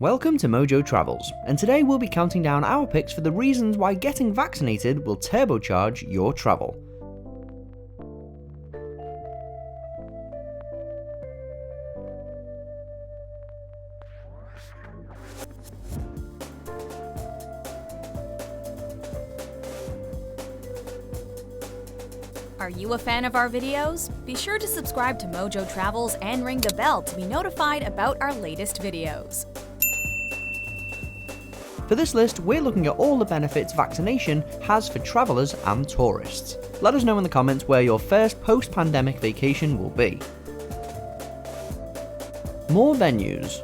Welcome to Mojo Travels, and today we'll be counting down our picks for the reasons why getting vaccinated will turbocharge your travel. Are you a fan of our videos? Be sure to subscribe to Mojo Travels and ring the bell to be notified about our latest videos. For this list, we're looking at all the benefits vaccination has for travellers and tourists. Let us know in the comments where your first post-pandemic vacation will be. More venues.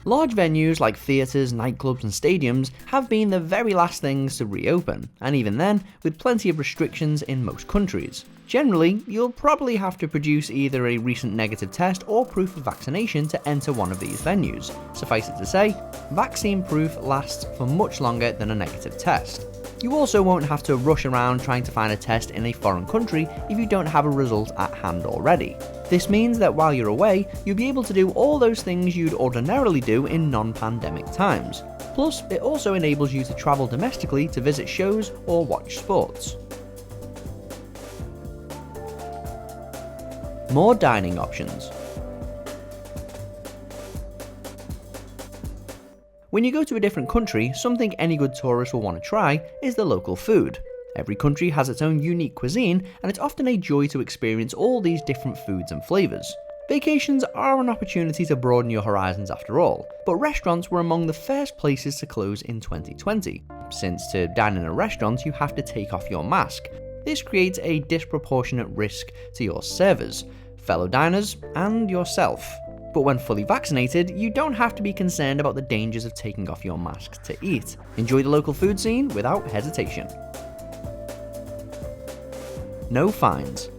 Large venues like theatres, nightclubs and stadiums have been the very last things to reopen, and even then, with plenty of restrictions in most countries. Generally, you'll probably have to produce either a recent negative test or proof of vaccination to enter one of these venues. Suffice it to say, vaccine proof lasts for much longer than a negative test. You also won't have to rush around trying to find a test in a foreign country if you don't have a result at hand already. This means that while you're away, you'll be able to do all those things you'd ordinarily do in non-pandemic times. Plus, it also enables you to travel domestically to visit shows or watch sports. More dining options. When you go to a different country, something any good tourist will want to try is the local food. Every country has its own unique cuisine, and it's often a joy to experience all these different foods and flavours. Vacations are an opportunity to broaden your horizons after all, but restaurants were among the first places to close in 2020, since to dine in a restaurant you have to take off your mask. This creates a disproportionate risk to your servers, fellow diners, and yourself. But when fully vaccinated, you don't have to be concerned about the dangers of taking off your mask to eat. Enjoy the local food scene without hesitation. No fines.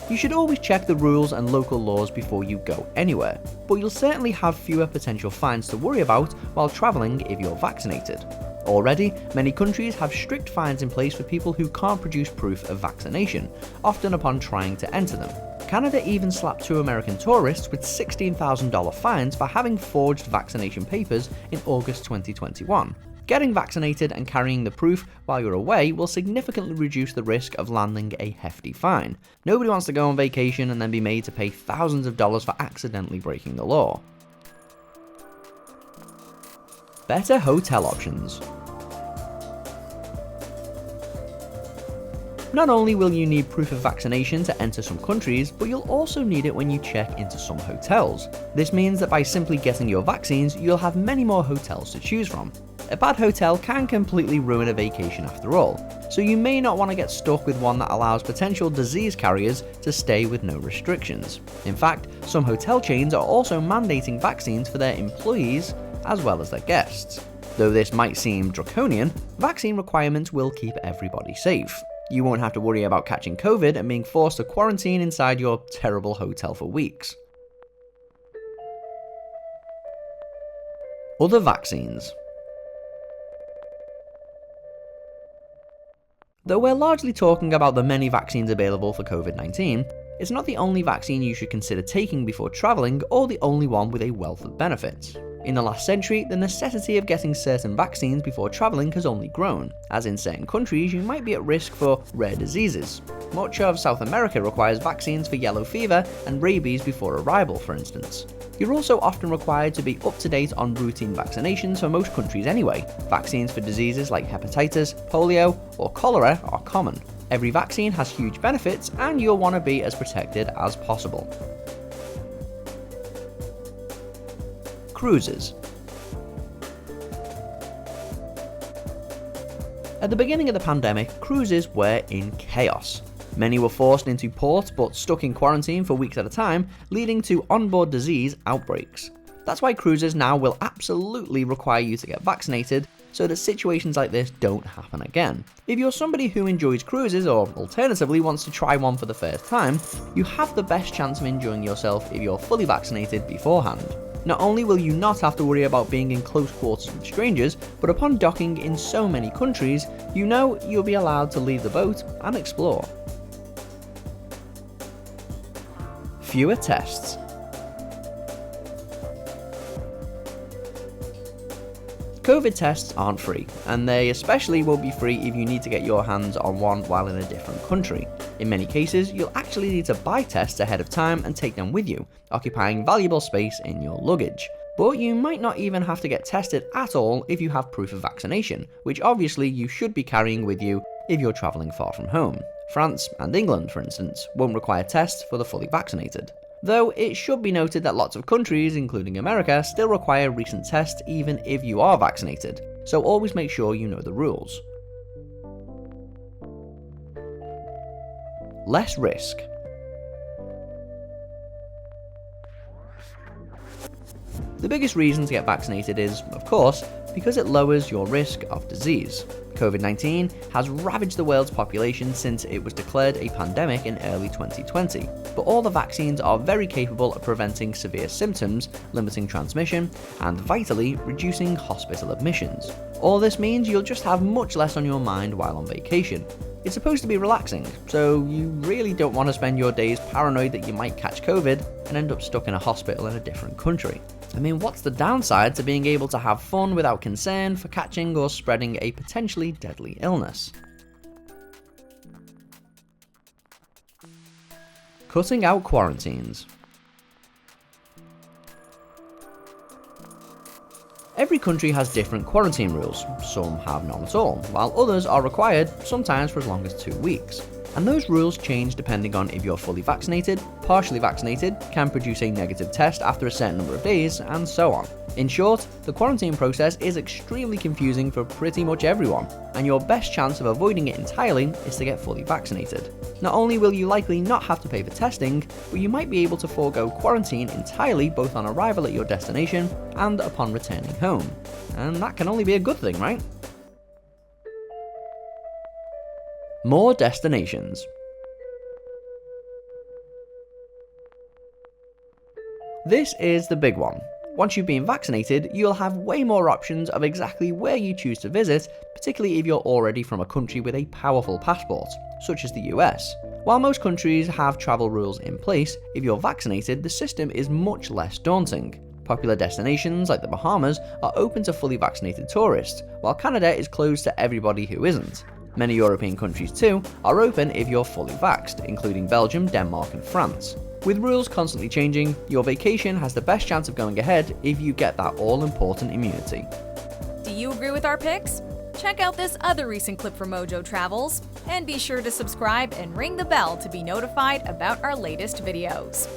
You should always check the rules and local laws before you go anywhere, but you'll certainly have fewer potential fines to worry about while travelling if you're vaccinated. Already, many countries have strict fines in place for people who can't produce proof of vaccination, often upon trying to enter them. Canada even slapped 2 American tourists with $16,000 fines for having forged vaccination papers in August 2021. Getting vaccinated and carrying the proof while you're away will significantly reduce the risk of landing a hefty fine. Nobody wants to go on vacation and then be made to pay thousands of dollars for accidentally breaking the law. Better hotel options. Not only will you need proof of vaccination to enter some countries, but you'll also need it when you check into some hotels. This means that by simply getting your vaccines, you'll have many more hotels to choose from. A bad hotel can completely ruin a vacation after all, so you may not want to get stuck with one that allows potential disease carriers to stay with no restrictions. In fact, some hotel chains are also mandating vaccines for their employees as well as their guests. Though this might seem draconian, vaccine requirements will keep everybody safe. You won't have to worry about catching COVID and being forced to quarantine inside your terrible hotel for weeks. Other vaccines. Though we're largely talking about the many vaccines available for COVID-19, it's not the only vaccine you should consider taking before travelling or the only one with a wealth of benefits. In the last century, the necessity of getting certain vaccines before travelling has only grown, as in certain countries you might be at risk for rare diseases. Much of South America requires vaccines for yellow fever and rabies before arrival, for instance. You're also often required to be up to date on routine vaccinations for most countries anyway. Vaccines for diseases like hepatitis, polio, or cholera are common. Every vaccine has huge benefits, and you'll want to be as protected as possible. Cruises. At the beginning of the pandemic, cruises were in chaos. Many were forced into port but stuck in quarantine for weeks at a time, leading to onboard disease outbreaks. That's why cruises now will absolutely require you to get vaccinated so that situations like this don't happen again. If you're somebody who enjoys cruises or alternatively wants to try one for the first time, you have the best chance of enjoying yourself if you're fully vaccinated beforehand. Not only will you not have to worry about being in close quarters with strangers, but upon docking in so many countries, you know you'll be allowed to leave the boat and explore. Fewer tests. COVID tests aren't free, and they especially won't be free if you need to get your hands on one while in a different country. In many cases, you'll actually need to buy tests ahead of time and take them with you, occupying valuable space in your luggage. But you might not even have to get tested at all if you have proof of vaccination, which obviously you should be carrying with you if you're travelling far from home. France and England, for instance, won't require tests for the fully vaccinated. Though it should be noted that lots of countries, including America, still require recent tests even if you are vaccinated, so always make sure you know the rules. Less risk. The biggest reason to get vaccinated is, of course, because it lowers your risk of disease. COVID-19 has ravaged the world's population since it was declared a pandemic in early 2020, but all the vaccines are very capable of preventing severe symptoms, limiting transmission, and vitally reducing hospital admissions. All this means you'll just have much less on your mind while on vacation. It's supposed to be relaxing, so you really don't want to spend your days paranoid that you might catch COVID and end up stuck in a hospital in a different country. I mean, what's the downside to being able to have fun without concern for catching or spreading a potentially deadly illness? Cutting out quarantines. Every country has different quarantine rules. Some have none at all, while others are required, sometimes for as long as 2 weeks. And those rules change depending on if you're fully vaccinated, partially vaccinated, can produce a negative test after a certain number of days, and so on. In short, the quarantine process is extremely confusing for pretty much everyone, and your best chance of avoiding it entirely is to get fully vaccinated. Not only will you likely not have to pay for testing, but you might be able to forego quarantine entirely both on arrival at your destination and upon returning home. And that can only be a good thing, right? More destinations. This is the big one. Once you've been vaccinated, you'll have way more options of exactly where you choose to visit, particularly if you're already from a country with a powerful passport, such as the US. While most countries have travel rules in place, if you're vaccinated, the system is much less daunting. Popular destinations like the Bahamas are open to fully vaccinated tourists, while Canada is closed to everybody who isn't. Many European countries too are open if you're fully vaxxed, including Belgium, Denmark and France. With rules constantly changing, your vacation has the best chance of going ahead if you get that all-important immunity. Do you agree with our picks? Check out this other recent clip from Mojo Travels, and be sure to subscribe and ring the bell to be notified about our latest videos.